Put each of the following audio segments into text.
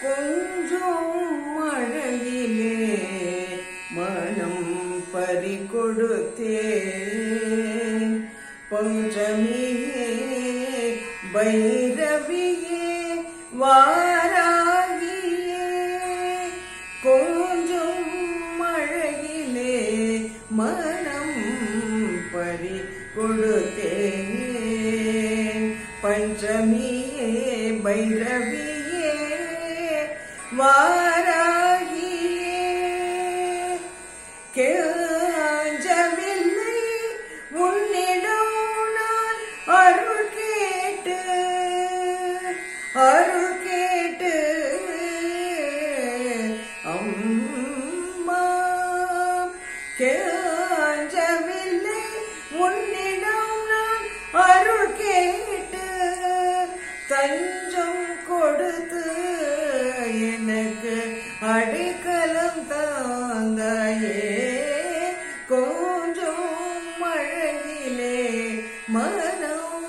கொஞ்சம் மழையிலே மனம் பறிகொடுத்தேன். பஞ்சமியே பைரவியே வாராகியே கொஞ்சம் மழையிலே மனம் பறிகொடுத்தேன். பஞ்சமியே பைரவியே வாராகியே கெஞ்சவில்லை உன்னிடம் நான் அருள் கேட்டு அம்மா கெஞ்சவில்லை உன்னிடம் நான் அருள் கேட்டு தஞ்சம் கொடுத்து எனக்கு அடைக்கலம் தாங்காயே. கொஞ்சம் மழையிலே மனம்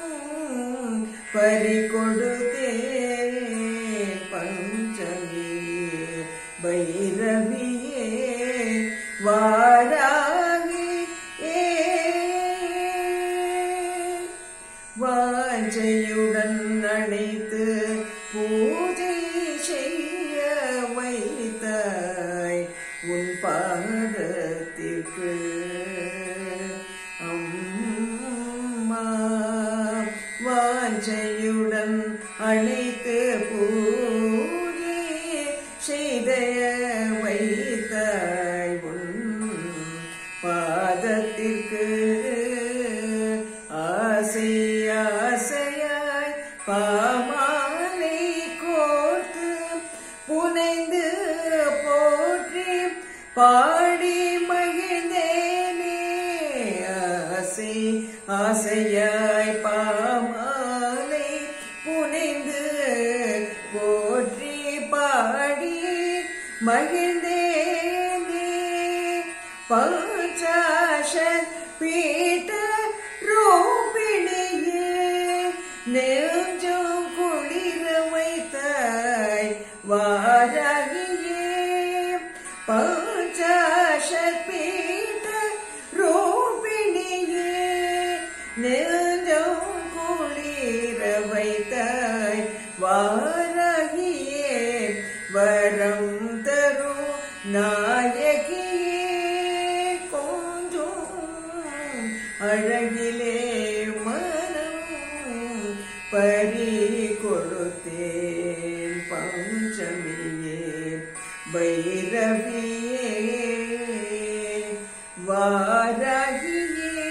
பறிகொடுத்தேன். பஞ்சமியே பைரவியே வாராகியே வாஞ்சையுடன் அழைத்து பூஜை செய்ய வைத்தாய் உன் பாதத்திற்கு அம்மா. வாஞ்சையுடன் அழைத்து பூஜை செய்த வைத்தாய் உன் பாதத்திற்கு ஆசை ஆசையாய் பாமாலை கோர்த்து புனைந்து போற்றி பாடி மகிழ்ந்தேனே. ஆசை ஆசையாய் பாமாலை புனைந்து போற்றி பாடி மகிழ்ந்தேனே. பஞ்சாஷத் பீட ரூபிணியே நெஞ்சம் குளிர வைத்தாய் வாராகியே. பஞ்சாஷத் பீட ரூபிணியே நெஞ்சம் குளிர வைத்தாய் வாராகியே. வரம் தரும் நாயகியே கொஞ்சம் அழகிலே மனம் பறிகொடுத்தேன். பஞ்சமியே பைரவியே வாராகியே